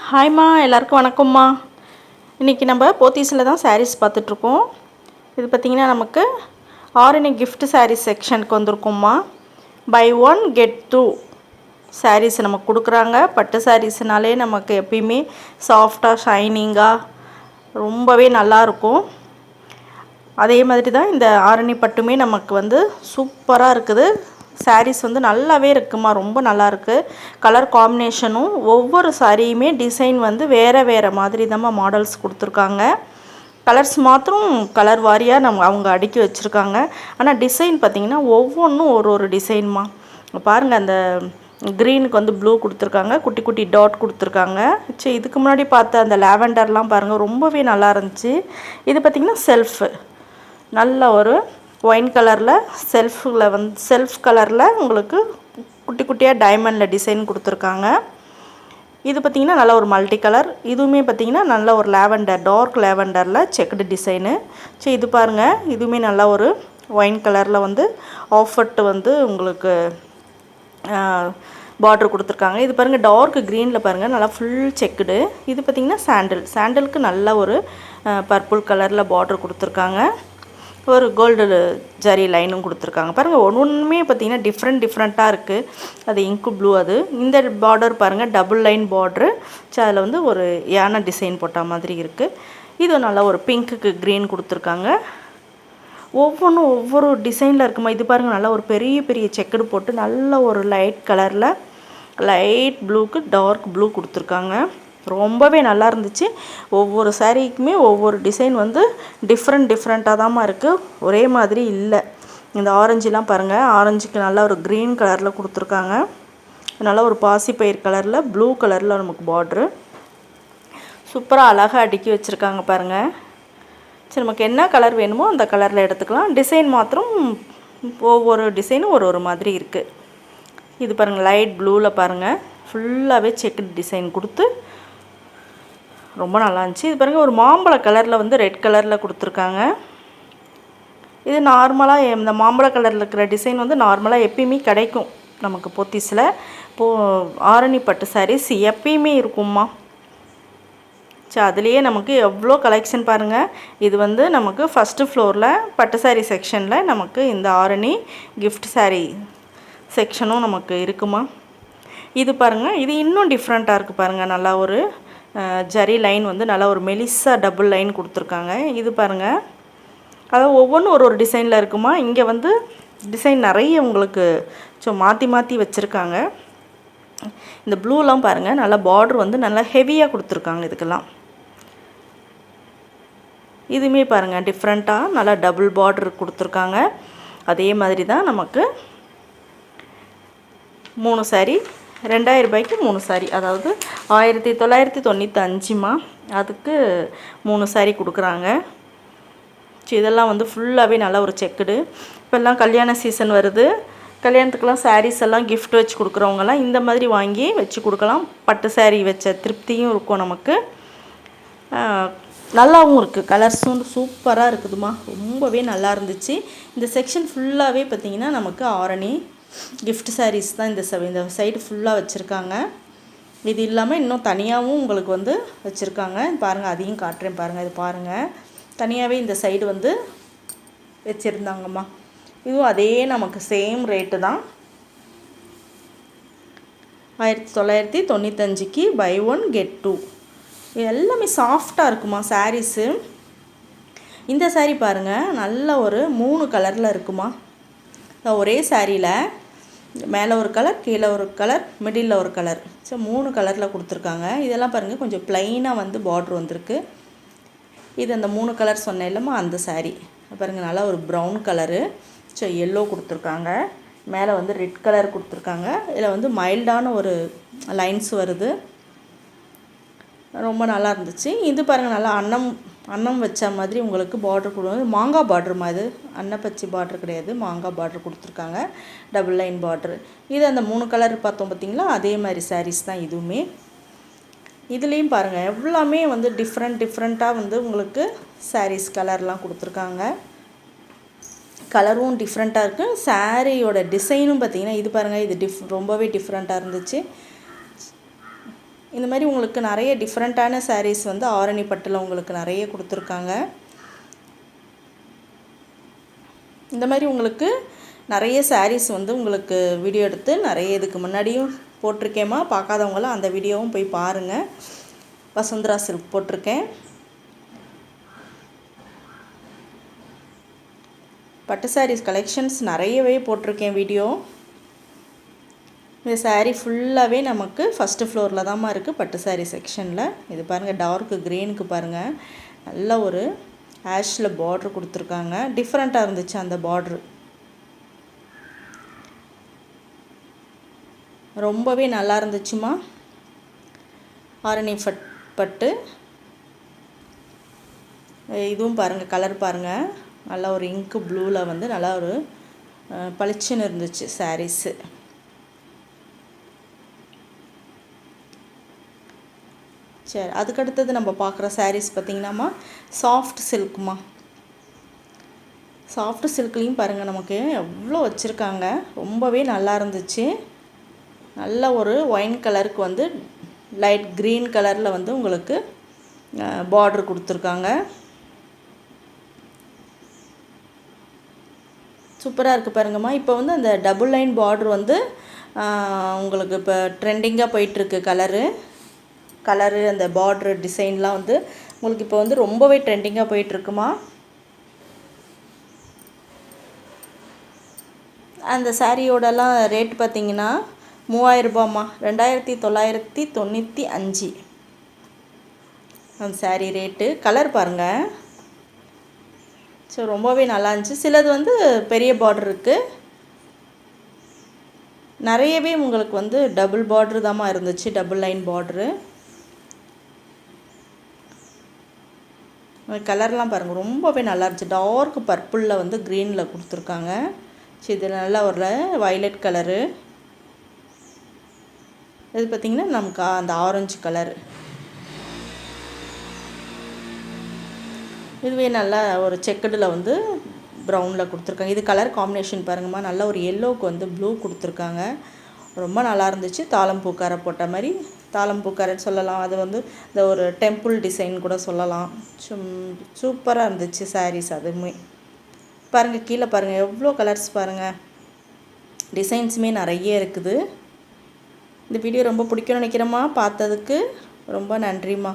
ஹாய்மா, எல்லாருக்கும் வணக்கம்மா. இன்றைக்கி நம்ம போத்தீஸில் தான் சாரீஸ் பார்த்துட்ருக்கோம். இது பார்த்திங்கன்னா நமக்கு ஆரணி கிஃப்ட் சாரீஸ் செக்ஷனுக்கு வந்திருக்கோம்மா. Buy one get two sarees நமக்கு கொடுக்குறாங்க. பட்டு சாரீஸ்னாலே நமக்கு எப்பயுமே சாஃப்டாக ஷைனிங்காக ரொம்பவே நல்லாயிருக்கும். அதே மாதிரி தான் இந்த ஆரணி பட்டுமே நமக்கு வந்து சூப்பராக இருக்குது. சாரீஸ் வந்து நல்லாவே இருக்குமா, ரொம்ப நல்லாயிருக்கு. கலர் காம்பினேஷனும் ஒவ்வொரு சாரியுமே டிசைன் வந்து வேறு வேறு மாதிரி தான் மாடல்ஸ் கொடுத்துருக்காங்க. கலர்ஸ் மாத்திரம் கலர் வாரியாக அவங்க அடுக்கி வச்சுருக்காங்க. ஆனால் டிசைன் பார்த்திங்கன்னா ஒவ்வொன்றும் ஒரு ஒரு டிசைன்மா. பாருங்கள், அந்த க்ரீனுக்கு வந்து ப்ளூ கொடுத்துருக்காங்க, குட்டி குட்டி டாட் கொடுத்துருக்காங்க. சரி, இதுக்கு முன்னாடி பார்த்த அந்த லாவெண்டர்லாம் பாருங்கள், ரொம்பவே நல்லா இருந்துச்சு. இது பார்த்திங்கன்னா செல்ஃபு நல்ல ஒரு ஒயின் கலரில் செல்ஃப் கலரில் உங்களுக்கு குட்டி குட்டியாக டைமண்டில் டிசைன் கொடுத்துருக்காங்க. இது பார்த்திங்கன்னா நல்ல ஒரு மல்டி கலர். இதுவுமே பார்த்திங்கன்னா நல்ல ஒரு லாவெண்டர், டார்க் லாவெண்டரில் செக்குடு டிசைனு. சரி, இது பாருங்கள், இதுவுமே நல்ல ஒரு ஒயின் கலரில் வந்து ஆஃபர்ட்டு வந்து உங்களுக்கு பார்டர் கொடுத்துருக்காங்க. இது பாருங்கள், டார்க் க்ரீனில் பாருங்கள், நல்லா ஃபுல் செக்குடு. இது பார்த்திங்கன்னா சாண்டலுக்கு நல்ல ஒரு பர்பிள் கலரில் பார்டர் கொடுத்துருக்காங்க. ஒரு கோல்டு ஜரி லைனும் கொடுத்துருக்காங்க. பாருங்கள், ஒன்றுமே பார்த்திங்கன்னா டிஃப்ரெண்ட்டாக இருக்குது. அது இங்கு ப்ளூ. அது இந்த பார்டர் பாருங்கள், டபுள் லைன் பார்ட்ரு. அதில் வந்து ஒரு யானை டிசைன் போட்ட மாதிரி இருக்குது. இது நல்லா ஒரு பிங்க்குக்கு க்ரீன் கொடுத்துருக்காங்க. ஒவ்வொன்றும் ஒவ்வொரு டிசைனில் இருக்குமா. இது பாருங்கள், நல்லா ஒரு பெரிய பெரிய செக்குடு போட்டு நல்ல ஒரு லைட் கலரில் லைட் ப்ளூக்கு டார்க் ப்ளூ கொடுத்துருக்காங்க. ரொம்பவே நல்லா இருந்துச்சு. ஒவ்வொரு சாரீக்குமே ஒவ்வொரு டிசைன் வந்து டிஃப்ரெண்ட்டாக தான்மா இருக்குது, ஒரே மாதிரி இல்லை. இந்த ஆரஞ்சுலாம் பாருங்கள், ஆரஞ்சுக்கு நல்லா ஒரு க்ரீன் கலரில் கொடுத்துருக்காங்க. நல்லா ஒரு பாசிப்பயிர் கலரில் ப்ளூ கலரில் நமக்கு பார்ட்ரு சூப்பராக அழகாக அடுக்கி வச்சுருக்காங்க பாருங்கள். சரி, நமக்கு என்ன கலர் வேணுமோ அந்த கலரில் எடுத்துக்கலாம். டிசைன் மாத்திரம் ஒவ்வொரு டிசைனும் ஒரு ஒரு மாதிரி இருக்குது. இது பாருங்கள், லைட் ப்ளூவில் பாருங்கள், ஃபுல்லாகவே செக்குடு டிசைன் கொடுத்து ரொம்ப நல்லா இருந்துச்சு. இது பாருங்கள், ஒரு மாம்பழ கலரில் வந்து ரெட் கலரில் கொடுத்துருக்காங்க. இது நார்மலாக இந்த மாம்பழ கலரில் இருக்கிற டிசைன் வந்து நார்மலாக எப்பயுமே கிடைக்கும் நமக்கு போத்தீஸில். ஆரணி பட்டு சாரீஸ் எப்பயுமே இருக்கும்மா. சரி, அதுலேயே நமக்கு எவ்வளோ கலெக்ஷன் பாருங்கள். இது வந்து நமக்கு ஃபஸ்ட்டு ஃப்ளோரில் பட்டு சாரீ செக்ஷனில் நமக்கு இந்த ஆரணி கிஃப்ட் சாரீ செக்ஷனும் நமக்கு இருக்குமா. இது பாருங்கள், இது இன்னும் டிஃப்ரெண்ட்டாக இருக்குது பாருங்கள். நல்லா ஒரு ஜரி லைன் வந்து நல்லா ஒரு மெலிசா டபுள் லைன் கொடுத்துருக்காங்க. இது பாருங்கள், அதாவது ஒவ்வொன்றும் ஒரு ஒரு டிசைனில் இருக்குமா. இங்கே வந்து டிசைன் நிறைய உங்களுக்கு மாற்றி வச்சுருக்காங்க. இந்த ப்ளூலாம் பாருங்கள், நல்லா பார்டர் வந்து நல்லா ஹெவியாக கொடுத்துருக்காங்க இதுக்கெல்லாம். இதுவுமே பாருங்கள், டிஃப்ரெண்ட்டாக நல்லா டபுள் பார்டர் கொடுத்துருக்காங்க. அதே மாதிரி தான் நமக்கு 3 சாரீ 2000 ரூபாய்க்கு 3 சாரீ, அதாவது 1995மா. அதுக்கு 3 சாரீ கொடுக்குறாங்க. சரி, இதெல்லாம் வந்து ஃபுல்லாகவே நல்லா ஒரு செக்குடு. இப்போல்லாம் கல்யாண சீசன் வருது. கல்யாணத்துக்கெலாம் சாரீஸ் எல்லாம் கிஃப்ட் வச்சு கொடுக்குறவங்கலாம் இந்த மாதிரி வாங்கி வச்சு கொடுக்கலாம். பட்டு சாரீ வச்ச திருப்தியும் இருக்கும் நமக்கு. நல்லாவும் இருக்குது. கலர்ஸும் சூப்பராக இருக்குதுமா, ரொம்பவே நல்லா இருந்துச்சு. இந்த செக்ஷன் ஃபுல்லாகவே பார்த்திங்கன்னா நமக்கு ஆரணி கிஃப்ட் சாரீஸ் தான் இந்த சைடு ஃபுல்லாக வச்சுருக்காங்க. இது இல்லாமல் இன்னும் தனியாகவும் உங்களுக்கு வந்து வச்சுருக்காங்க. பாருங்கள், அதையும் காட்டுறேன் பாருங்கள். இது பாருங்கள், தனியாகவே இந்த சைடு வந்து வச்சுருந்தாங்கம்மா. இதுவும் அதே நமக்கு சேம் ரேட்டு தான். 1995க்கு பை ஒன் கெட் டூ. இது எல்லாமே சாஃப்டாக இருக்குமா சாரீஸு. இந்த சாரீ பாருங்கள், நல்ல ஒரு 3 கலரில் இருக்குமா. ஒரே சாரியில் மேலே ஒரு கலர், கீழே ஒரு கலர், மிடில் ஒரு கலர். ஸோ 3 கலரில் கொடுத்துருக்காங்க. இதெல்லாம் பாருங்கள், கொஞ்சம் ப்ளைனாக வந்து பார்ட்ரு வந்திருக்கு. இது அந்த 3 கலர் சொன்னேன் இல்லைம்மா, அந்த சாரீ பாருங்கள், நல்லா ஒரு ப்ரௌன் கலரு. ஸோ எல்லோ கொடுத்துருக்காங்க, மேலே வந்து ரெட் கலர் கொடுத்துருக்காங்க. இதில் வந்து மைல்டான ஒரு லைன்ஸ் வருது, ரொம்ப நல்லா இருந்துச்சு. இது பாருங்கள், நல்லா அன்னம் வச்ச மாதிரி உங்களுக்கு பார்டர் கொடுங்க. மாங்காய் பார்டருமா, இது அன்னப்பச்சி பார்டர் கிடையாது, மாங்காய் பார்டர் கொடுத்துருக்காங்க, டபுள் லைன் பார்டரு. இது அந்த 3 கலர் பார்த்தோம் பார்த்திங்களா, அதே மாதிரி சாரீஸ் தான் இதுவுமே. இதுலேயும் பாருங்கள், எல்லாமே வந்து டிஃப்ரெண்ட்டாக வந்து உங்களுக்கு சாரீஸ் கலர்லாம் கொடுத்துருக்காங்க. கலரும் டிஃப்ரெண்ட்டாக இருக்குது. சாரியோட டிசைனும் பார்த்திங்கன்னா இது பாருங்கள், இது ரொம்பவே டிஃப்ரெண்ட்டாக இருந்துச்சு. இந்த மாதிரி உங்களுக்கு நிறைய டிஃப்ரெண்ட்டான சாரீஸ் வந்து ஆரணி பட்டில் உங்களுக்கு நிறைய கொடுத்துருக்காங்க. இந்த மாதிரி உங்களுக்கு நிறைய சாரீஸ் வந்து உங்களுக்கு வீடியோ எடுத்து நிறைய இதுக்கு முன்னாடியும் போட்டிருக்கேம்மா. பார்க்காதவங்களாம் அந்த வீடியோவும் போய் பாருங்கள். வசுந்தரா சில்க் போட்டிருக்கேன். பட்டு சாரீஸ் கலெக்ஷன்ஸ் நிறையவே போட்டிருக்கேன் வீடியோ. இந்த சாரீ ஃபுல்லாகவே நமக்கு ஃபஸ்ட்டு ஃப்ளோரில் தான்மா இருக்குது பட்டு சாரீ செக்ஷனில். இது பாருங்கள், டார்க்கு க்ரீனுக்கு பாருங்கள் நல்ல ஒரு ஆஷில் பார்ட்ரு கொடுத்துருக்காங்க. டிஃப்ரெண்ட்டாக இருந்துச்சு அந்த பார்ட்ரு, ரொம்பவே நல்லா இருந்துச்சுமா. ஆரணி பட்டு இதுவும் பாருங்கள், கலர் பாருங்கள் நல்லா ஒரு இங்கு ப்ளூவில் வந்து நல்லா ஒரு பளிச்சுன்னு இருந்துச்சு சாரீஸு. சரி, அதுக்கடுத்தது நம்ம பார்க்குற சாரீஸ் பார்த்திங்கன்னாம்மா சாஃப்ட் சில்க்மா. சாஃப்ட் சில்க்லேயும் பாருங்கள் நமக்கு எவ்வளோ வச்சுருக்காங்க, ரொம்பவே நல்லா இருந்துச்சு. நல்ல ஒரு ஒயின் கலருக்கு வந்து லைட் க்ரீன் கலரில் வந்து உங்களுக்கு பார்ட்ரு கொடுத்துருக்காங்க. சூப்பராக இருக்குது பாருங்கம்மா. இப்போ வந்து அந்த டபுள் லைன் பார்ட்ரு வந்து உங்களுக்கு இப்போ ட்ரெண்டிங்காக போயிட்டுருக்கு. கலரு அந்த பார்ட்ரு டிசைன்லாம் வந்து உங்களுக்கு இப்போ வந்து ரொம்பவே ட்ரெண்டிங்காக போயிட்டுருக்குமா. அந்த சாரியோடலாம் ரேட் பார்த்திங்கன்னா 3000 ரூபாம்மா. 2995 அந்த சாரீ ரேட்டு. கலர் பாருங்கள், ஸோ ரொம்பவே நல்லா இருந்துச்சு. சிலது வந்து பெரிய பார்டர் இருக்குது, நிறையவே உங்களுக்கு வந்து டபுள் பார்ட்ரு தாம்மா இருந்துச்சு, டபுள் லைன் பார்ட்ரு. கலர்லாம் பாருங்கள் ரொம்பவே நல்லா இருந்துச்சு. டார்க் பர்பிளில் வந்து க்ரீனில் கொடுத்துருக்காங்க. சரி, இது நல்லா ஒரு வயலட் கலரு. இது பார்த்திங்கன்னா நமக்கு அந்த ஆரஞ்சு கலரு. இதுவே நல்லா ஒரு செக்குடில் வந்து ப்ரௌனில் கொடுத்துருக்காங்க. இது கலர் காம்பினேஷன் பாருங்கம்மா. நல்ல ஒரு எல்லோவுக்கு வந்து ப்ளூ கொடுத்துருக்காங்க. ரொம்ப நல்லா இருந்துச்சு. தாளம் பூக்காரை போட்ட மாதிரி, தாளம் பூக்காரைன்னு சொல்லலாம், அது வந்து இந்த ஒரு டெம்பிள் டிசைன் கூட சொல்லலாம். சூப்பராக இருந்துச்சு சாரீஸ். அதுவுமே பாருங்கள், கீழே பாருங்கள் எவ்வளோ கலர்ஸ் பாருங்கள், டிசைன்ஸுமே நிறைய இருக்குது. இந்த வீடியோ ரொம்ப பிடிக்கும்னு நினைக்கிறேம்மா. பார்த்ததுக்கு ரொம்ப நன்றிம்மா.